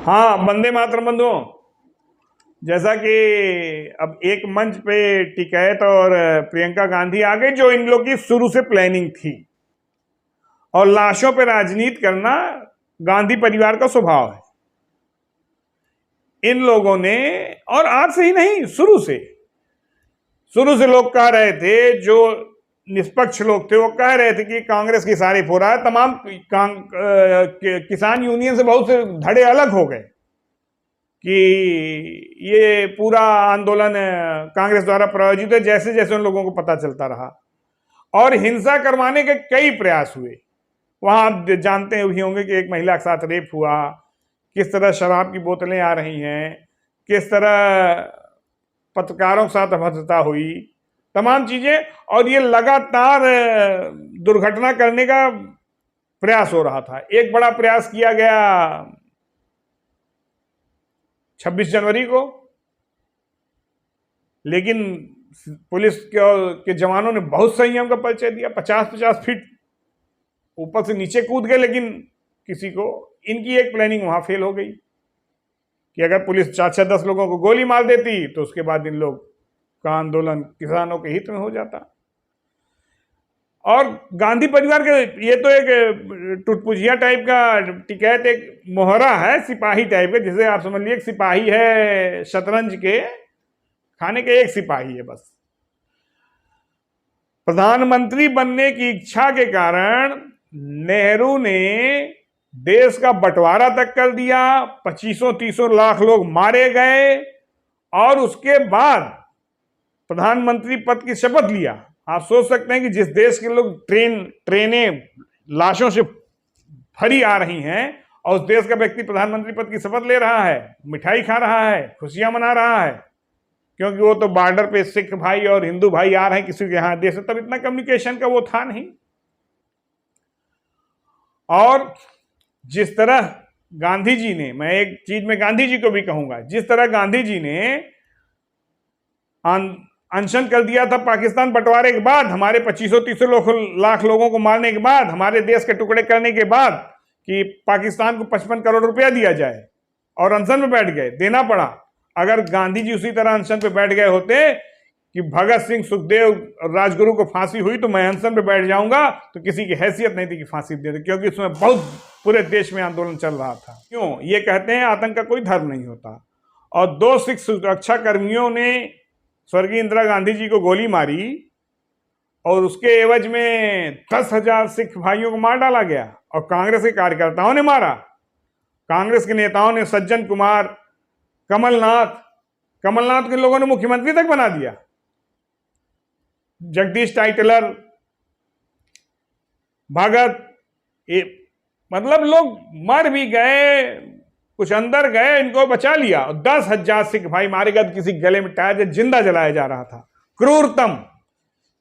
हाँ, वंदे मातरम बंधुओं, जैसा कि अब एक मंच पे टिकैत और प्रियंका गांधी आ गई, जो इन लोग की शुरू से प्लानिंग थी। और लाशों पे राजनीति करना गांधी परिवार का स्वभाव है। इन लोगों ने, और आज से ही नहीं, शुरू से लोग कह रहे थे, जो निष्पक्ष लोग थे वो कह रहे थे कि कांग्रेस की सारी हो रहा है। तमाम किसान यूनियन से बहुत से धड़े अलग हो गए कि ये पूरा आंदोलन कांग्रेस द्वारा प्रायोजित है, जैसे जैसे उन लोगों को पता चलता रहा। और हिंसा करवाने के कई प्रयास हुए। वहां आप जानते भी होंगे कि एक महिला के साथ रेप हुआ, किस तरह शराब की बोतलें आ रही हैं, किस तरह पत्रकारों के साथ अभद्रता हुई, तमाम चीजें। और ये लगातार दुर्घटना करने का प्रयास हो रहा था। एक बड़ा प्रयास किया गया 26 जनवरी को, लेकिन पुलिस के जवानों ने बहुत संयम का परिचय दिया। 50-50 फीट ऊपर से नीचे कूद गए, लेकिन किसी को, इनकी एक प्लानिंग वहां फेल हो गई कि अगर पुलिस 4-10 लोगों को गोली मार देती तो उसके बाद इन लोग का आंदोलन किसानों के हित में हो जाता। और गांधी परिवार के, ये तो एक टुटपुजिया टाइप का टिकैत, एक मोहरा है सिपाही टाइप का, जिसे आप समझ लीजिए सिपाही है शतरंज के खाने के, एक सिपाही है बस। प्रधानमंत्री बनने की इच्छा के कारण नेहरू ने देश का बंटवारा तक कर दिया, 2500-3000 लाख लोग मारे गए, और उसके बाद प्रधानमंत्री पद की शपथ लिया। आप सोच सकते हैं कि जिस देश के लोग ट्रेनें लाशों से भरी आ रही हैं, और उस देश का व्यक्ति प्रधानमंत्री पद की शपथ ले रहा है, मिठाई खा रहा है, खुशियां मना रहा है, क्योंकि वो तो बॉर्डर पे सिख भाई और हिंदू भाई आ रहे हैं किसी के यहां देश में। तब इतना कम्युनिकेशन का वो था नहीं। और जिस तरह गांधी जी ने, मैं एक चीज में गांधी जी को भी कहूंगा, जिस तरह गांधी जी ने अनशन कर दिया था पाकिस्तान बंटवारे के बाद, हमारे 2500-3000 लाख लोगों को मारने के बाद, हमारे देश के टुकड़े करने के बाद, कि पाकिस्तान को 55 करोड़ रुपया दिया जाए, और अनशन में बैठ गए, देना पड़ा। अगर गांधी जी उसी तरह अनशन पे बैठ गए होते कि भगत सिंह, सुखदेव और राजगुरु को फांसी हुई तो मैं अनशन पे बैठ जाऊंगा, तो किसी की हैसियत नहीं थी कि फांसी दे दे, क्योंकि उसमें बहुत पूरे देश में आंदोलन चल रहा था। क्यों? ये कहते हैं आतंक का कोई धर्म नहीं होता। और 2 सिख सुरक्षा कर्मियों ने स्वर्गीय इंदिरा गांधी जी को गोली मारी, और उसके एवज में 10,000 सिख भाइयों को मार डाला गया, और कांग्रेस के कार्यकर्ताओं ने मारा। कांग्रेस के नेताओं ने, सज्जन कुमार, कमलनाथ के लोगों ने मुख्यमंत्री तक बना दिया, जगदीश टाइटलर, भगत, मतलब लोग मर भी गए, कुछ अंदर गए, इनको बचा लिया। 10,000 सिख भाई मारे गए, किसी गले में टायर जिंदा जलाया जा रहा था। क्रूरतम,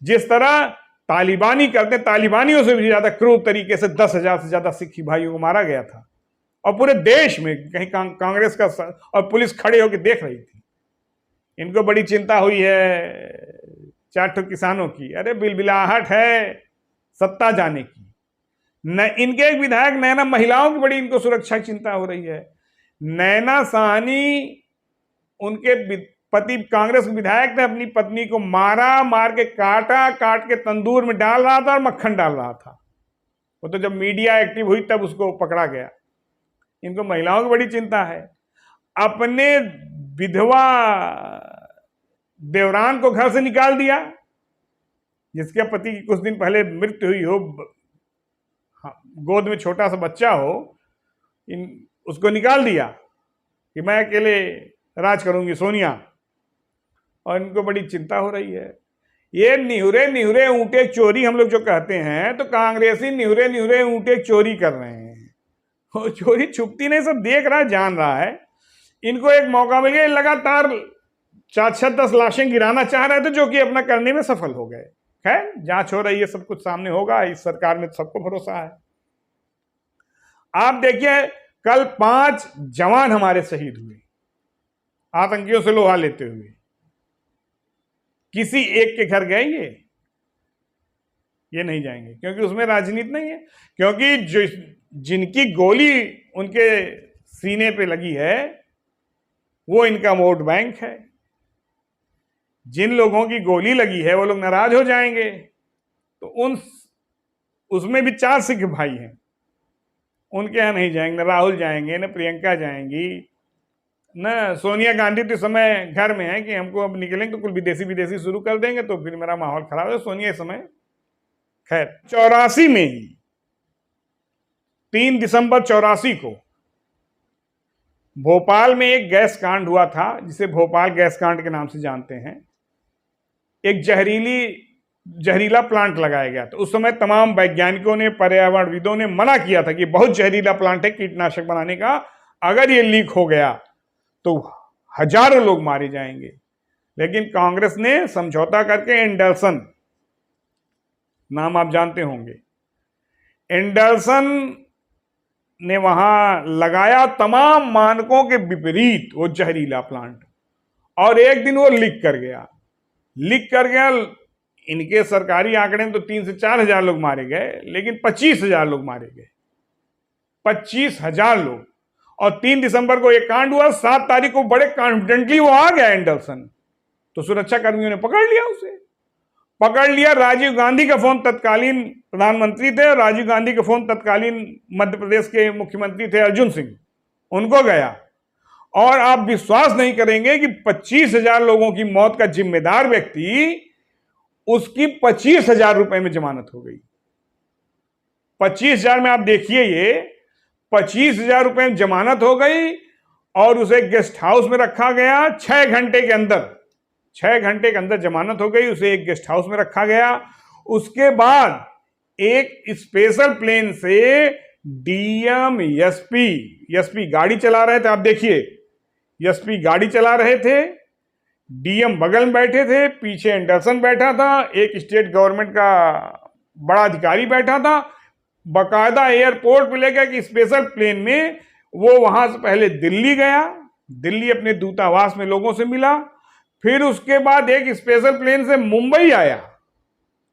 जिस तरह तालिबानी करते, तालिबानियों से भी ज्यादा क्रूर तरीके से 10,000 से ज्यादा सिख भाइयों को मारा गया था। और पूरे देश में कहीं कांग्रेस का और पुलिस खड़े होकर देख रही थी। इनको बड़ी चिंता हुई है 4 किसानों की। अरे बिलबिलाहट है सत्ता जाने की। न इनके एक विधायक नैना, महिलाओं की बड़ी इनको सुरक्षा की चिंता हो रही है। नैना साहनी, उनके पति कांग्रेस विधायक ने अपनी पत्नी को मार के काट के तंदूर में डाल रहा था और मक्खन डाल रहा था। वो तो जब मीडिया एक्टिव हुई तब उसको पकड़ा गया। इनको महिलाओं की बड़ी चिंता है। अपने विधवा देवरान को घर से निकाल दिया, जिसके पति की कुछ दिन पहले मृत्यु हुई हो, गोद में छोटा सा बच्चा हो, उसको निकाल दिया कि मैं अकेले राज करूंगी सोनिया। और इनको बड़ी चिंता हो रही है। ये निहुरे ऊँटे चोरी हम लोग जो कहते हैं, तो कांग्रेसी निहुरे ऊँटे चोरी कर रहे हैं। वो चोरी छुपती नहीं, सब देख रहा है, जान रहा है। इनको एक मौका मिल गया, लगातार 4-10 लाशें गिराना चाह रहे थे, जो कि अपना करने में सफल हो गए। खैर, जांच हो रही है, सब कुछ सामने होगा। इस सरकार में सबको भरोसा है। आप देखिए, कल 5 जवान हमारे शहीद हुए आतंकियों से लोहा लेते हुए। किसी एक के घर गए ये नहीं जाएंगे, क्योंकि उसमें राजनीति नहीं है। क्योंकि जो जिनकी गोली उनके सीने पे लगी है वो इनका वोट बैंक है। जिन लोगों की गोली लगी है वो लोग नाराज हो जाएंगे। तो उसमें भी 4 सिख भाई हैं, उनके यहाँ नहीं जाएंगे, न राहुल जाएंगे, न प्रियंका जाएंगी, न सोनिया गांधी। तो समय घर में है कि हमको अब निकलेंगे तो कुल विदेशी विदेशी शुरू कर देंगे तो फिर मेरा माहौल खराब है। सोनिया इस समय खैर 84 में ही 3 दिसंबर 84 को भोपाल में एक गैस कांड हुआ था, जिसे भोपाल गैस कांड के नाम से जानते हैं। एक जहरीला प्लांट लगाया गया था। उस समय तमाम वैज्ञानिकों ने, पर्यावरणविदों ने मना किया था कि बहुत जहरीला प्लांट है कीटनाशक बनाने का, अगर ये लीक हो गया तो हजारों लोग मारे जाएंगे। लेकिन कांग्रेस ने समझौता करके एंडरसन, नाम आप जानते होंगे, एंडरसन ने वहां लगाया तमाम मानकों के विपरीत वो जहरीला प्लांट, और एक दिन वो लीक कर गया। इनके सरकारी आंकड़े में तो 3 से 4 हजार लोग मारे गए, लेकिन 25,000 लोग मारे गए, 25,000 लोग। और 3 दिसंबर को एक कांड हुआ, 7 तारीख को बड़े कॉन्फिडेंटली वो आ गया एंडरसन, तो सुरक्षा कर्मियों ने पकड़ लिया उसे, राजीव गांधी का फोन, तत्कालीन प्रधानमंत्री थे, और राजीव गांधी के फोन तत्कालीन मध्य प्रदेश के मुख्यमंत्री थे अर्जुन सिंह, उनको गया। और आप विश्वास नहीं करेंगे कि 25,000 लोगों की मौत का जिम्मेदार व्यक्ति, उसकी 25,000 रुपए में जमानत हो गई। 25,000 में आप देखिए, ये 25,000 रुपए में जमानत हो गई, और उसे गेस्ट हाउस में रखा गया। 6 घंटे के अंदर जमानत हो गई, उसे एक गेस्ट हाउस में रखा गया। उसके बाद एक स्पेशल प्लेन से डीएम, एसपी गाड़ी चला रहे थे। आप देखिए, एसपी गाड़ी चला रहे थे, डीएम बगल में बैठे थे, पीछे एंडरसन बैठा था, एक स्टेट गवर्नमेंट का बड़ा अधिकारी बैठा था। बकायदा एयरपोर्ट पे लेकर कि स्पेशल प्लेन में वो वहां से पहले दिल्ली गया, दिल्ली अपने दूतावास में लोगों से मिला, फिर उसके बाद एक स्पेशल प्लेन से मुंबई आया।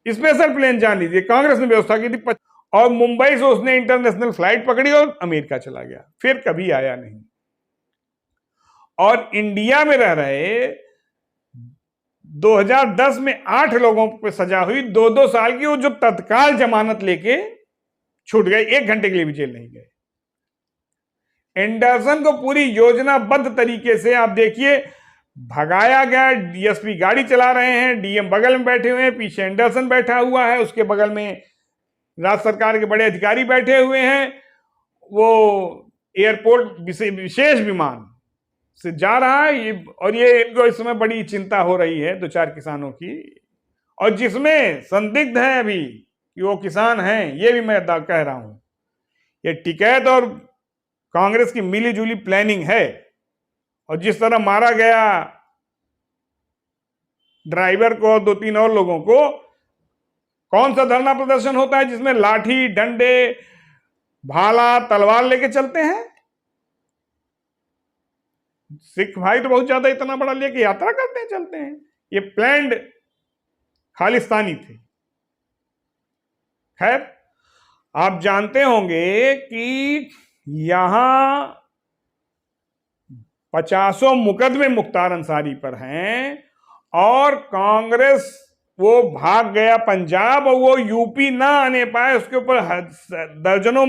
स्पेशल प्लेन, जान लीजिए, कांग्रेस ने व्यवस्था की थी, और मुंबई से उसने इंटरनेशनल फ्लाइट पकड़ी और अमेरिका चला गया, फिर कभी आया नहीं। और इंडिया में रह रहे 2010 में 8 लोगों पर सजा हुई 2-2 साल की, वो जो तत्काल जमानत लेके छूट गए, 1 घंटे के लिए भी जेल नहीं गए। एंडरसन को पूरी योजनाबद्ध तरीके से आप देखिए भगाया गया। डीएसपी गाड़ी चला रहे हैं, डीएम बगल में बैठे हुए हैं, पीछे एंडरसन बैठा हुआ है, उसके बगल में राज्य सरकार के बड़े अधिकारी बैठे हुए हैं। वो एयरपोर्ट विशेष विमान से जा रहा है, और ये इनको इस समय बड़ी चिंता हो रही है 2-4 किसानों की, और जिसमें संदिग्ध है अभी कि वो किसान हैं, ये भी मैं कह रहा हूं। ये टिकैत और कांग्रेस की मिली जुली प्लानिंग है। और जिस तरह मारा गया ड्राइवर को, 2-3 और लोगों को, कौन सा धरना प्रदर्शन होता है जिसमें लाठी, डंडे, भाला, तलवार लेके चलते हैं? सिख भाई तो बहुत ज्यादा इतना बड़ा लेके यात्रा करते हैं, चलते हैं। ये प्लैंड खालिस्तानी थे। खैर, आप जानते होंगे कि यहां 50 मुकदमे मुख्तार अंसारी पर हैं, और कांग्रेस वो भाग गया पंजाब, और वो यूपी ना आने पाए, उसके ऊपर दर्जनों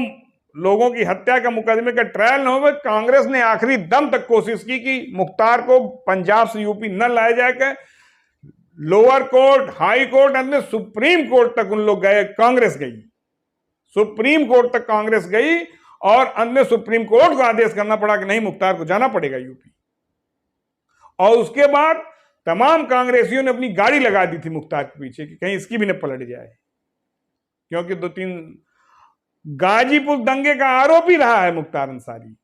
लोगों की हत्या का मुकदमे का ट्रायल न हो। कांग्रेस ने आखिरी दम तक कोशिश की कि मुख्तार को पंजाब से यूपी न लाया जाए। लोअर कोर्ट, हाई कोर्ट, अंत में सुप्रीम कोर्ट तक उन लोग गए, कांग्रेस गई, सुप्रीम कोर्ट तक कांग्रेस गई, और अंत में सुप्रीम कोर्ट को आदेश करना पड़ा कि नहीं, मुख्तार को जाना पड़ेगा यूपी। और उसके बाद तमाम कांग्रेसियों ने अपनी गाड़ी लगा दी थी मुख्तार के पीछे कि कहीं इसकी भी न पलट जाए, क्योंकि 2-3 गाजीपुर दंगे का आरोपी रहा है मुख्तार अंसारी।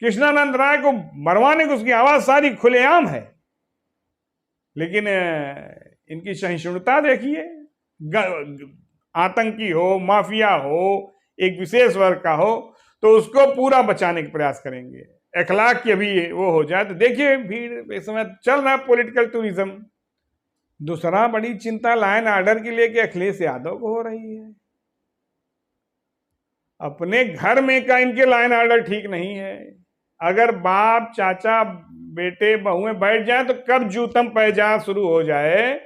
कृष्णानंद राय को मरवाने की उसकी आवाज सारी खुलेआम है, लेकिन इनकी सहिष्णुता देखिए, आतंकी हो, माफिया हो, एक विशेष वर्ग का हो, तो उसको पूरा बचाने के प्रयास करेंगे। अखलाक की अभी वो हो जाए तो देखिए, भीड़ इस समय चल रहा है पॉलिटिकल टूरिज्म। दूसरा बड़ी चिंता लाइन ऑर्डर की लेके अखिलेश यादव को हो रही है। अपने घर में का इनके लाइन ऑर्डर ठीक नहीं है। अगर बाप चाचा बेटे बहुएं बैठ जाए तो कब जूतम पैजा शुरू हो जाए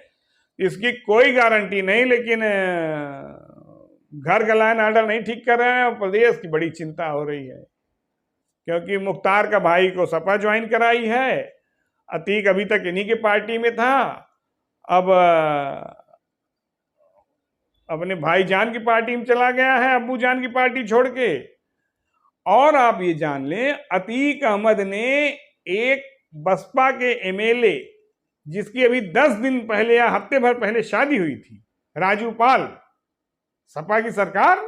इसकी कोई गारंटी नहीं, लेकिन घर का लाइन ऑर्डर नहीं ठीक कर रहे हैं और प्रदेश की बड़ी चिंता हो रही है, क्योंकि मुख्तार का भाई को सपा ज्वाइन कराई है, अतीक अभी तक इन्हीं के पार्टी में था, अब अपने भाईजान की पार्टी में चला गया है, अब्बू जान की पार्टी छोड़ के। और आप ये जान लें, अतीक अहमद ने एक बसपा के एमएलए जिसकी अभी 10 दिन पहले या हफ्ते भर पहले शादी हुई थी, राजू पाल, सपा की सरकार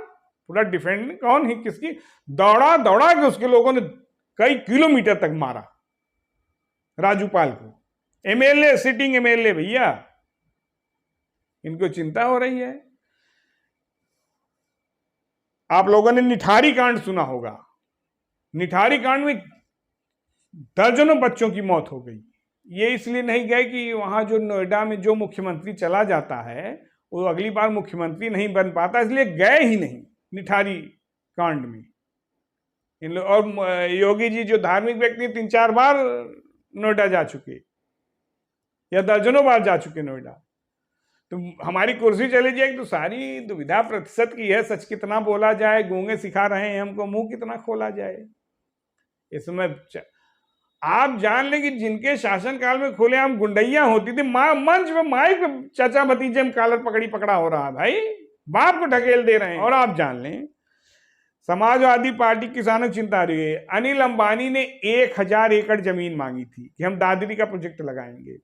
पूरा डिफेंड कौन ही किसकी, दौड़ा दौड़ा के उसके लोगों ने कई किलोमीटर तक मारा राजू पाल को, एमएलए, सिटिंग एमएलए भैया। इनको चिंता हो रही है। आप लोगों ने निठारी कांड सुना होगा, निठारी कांड में दर्जनों बच्चों की मौत हो गई। ये इसलिए नहीं गए कि वहां जो नोएडा में जो मुख्यमंत्री चला जाता है वो अगली बार मुख्यमंत्री नहीं बन पाता, इसलिए गए ही नहीं निठारी कांड में इन लोग। और योगी जी जो धार्मिक व्यक्ति 3-4 बार नोएडा जा चुके या दर्जनों बार जा चुके नोएडा, तो हमारी कुर्सी चली जाएगी तो सारी दुविधा प्रतिशत की है, सच कितना बोला जाए, गूंगे सिखा रहे हैं हमको, मुंह कितना खोला जाए। इसमें आप जान लें कि जिनके शासनकाल में खुलेआम गुंडैया होती थी, मंच में माइक में चाचा भतीजे में कॉलर पकड़ा हो रहा है भाई, बाप को ढकेल दे रहे हैं। और आप जान लें, समाजवादी पार्टी किसानों की चिंता रही है। अनिल अंबानी ने 1000 एकड़ जमीन मांगी थी कि हम दादरी का प्रोजेक्ट लगाएंगे।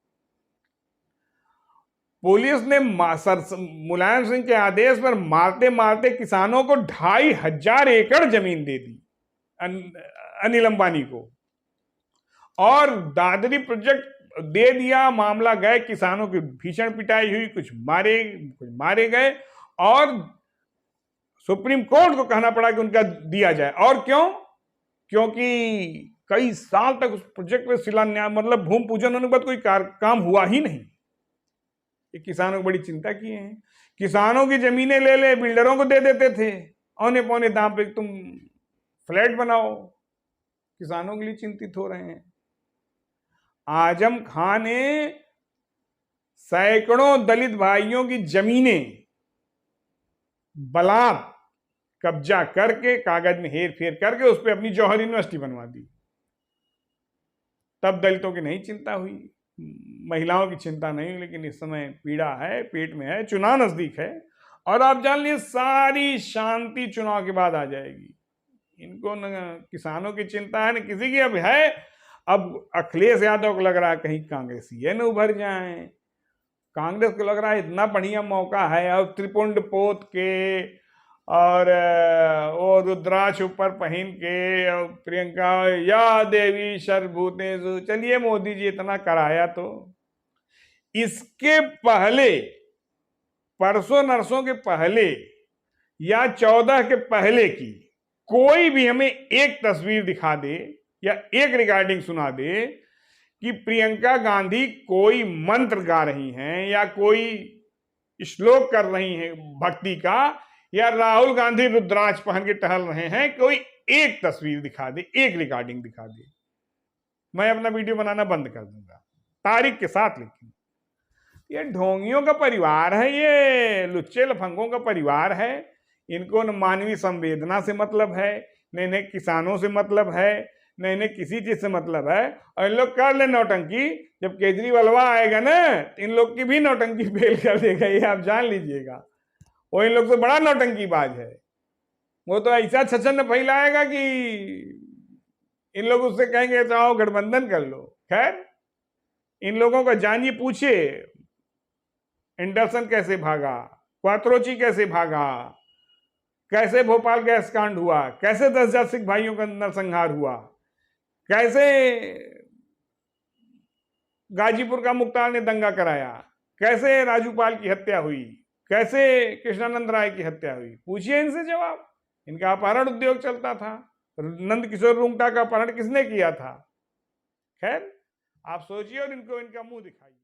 पुलिस ने मुलायम सिंह के आदेश पर मारते मारते किसानों को 2500 एकड़ जमीन दे दी अनिल अंबानी को, और दादरी प्रोजेक्ट दे दिया। मामला गए, किसानों की भीषण पिटाई हुई, कुछ मारे गए, और सुप्रीम कोर्ट को कहना पड़ा कि उनका दिया जाए। और क्यों? क्योंकि कई साल तक उस प्रोजेक्ट में शिलान्यास मतलब भूमि पूजन होने के बाद कोई काम हुआ ही नहीं। ये किसानों को बड़ी चिंता किए हैं। किसानों की जमीनें ले बिल्डरों को दे देते थे औने पौने दाम पे, तुम फ्लैट बनाओ। किसानों के लिए चिंतित हो रहे हैं। आजम खान ने सैकड़ों दलित भाइयों की जमीनें बलात् कब्जा करके, कागज में हेर फेर करके उस पर अपनी जौहर यूनिवर्सिटी बनवा दी। तब दलितों की नहीं चिंता हुई, महिलाओं की चिंता नहीं। लेकिन इस समय पीड़ा है, पेट में है, चुनाव नजदीक है, और आप जान लीजिए सारी शांति चुनाव के बाद आ जाएगी। इनको न किसानों की चिंता है न किसी की अब है। अब अखिलेश यादव को लग रहा है कहीं कांग्रेसी न उभर जाए। कांग्रेस को लग रहा है इतना बढ़िया मौका है, अब त्रिपुंड पोत के और वो रुद्राक्ष ऊपर पहन के, और प्रियंका या देवी सर्वभूतेषु, चलिए मोदी जी इतना कराया तो। इसके पहले, परसों नरसों के पहले या 14 के पहले की कोई भी हमें एक तस्वीर दिखा दे या एक रिकॉर्डिंग सुना दे कि प्रियंका गांधी कोई मंत्र गा रही हैं या कोई श्लोक कर रही हैं भक्ति का, या राहुल गांधी रुद्राक्ष पहन के टहल रहे हैं, कोई एक तस्वीर दिखा दे, एक रिकॉर्डिंग दिखा दे, मैं अपना वीडियो बनाना बंद कर दूंगा, तारीख के साथ। लेकिन ये ढोंगियों का परिवार है, ये लुच्चे लफंगों का परिवार है। इनको न मानवीय संवेदना से मतलब है, न इन्हें किसानों से मतलब है, न इन्हें किसी चीज से मतलब है। और इन लोग कर ले नौटंकी, जब केजरीवाल आएगा ना इन लोग की भी नौटंकी फेल कर देगा, ये आप जान लीजिएगा। वो इन लोग से बड़ा नौटंकीबाज है। वो तो ऐसा छछन फैलाएगा कि इन लोग उससे कहेंगे तो आओ गठबंधन कर लो। खैर, इन लोगों का जानिए, पूछिए एंडरसन कैसे भागा, क्वात्रोची कैसे भागा, कैसे भोपाल गैस कांड हुआ, कैसे 10,000 सिख भाइयों का नरसंहार हुआ, कैसे गाजीपुर का मुख्तार ने दंगा कराया, कैसे राजूपाल की हत्या हुई, कैसे कृष्णानंद राय की हत्या हुई। पूछिए इनसे जवाब। इनका अपहरण उद्योग चलता था। नंद किशोर रुंगटा का अपहरण किसने किया था? खैर, आप सोचिए और इनको इनका मुंह दिखाइए।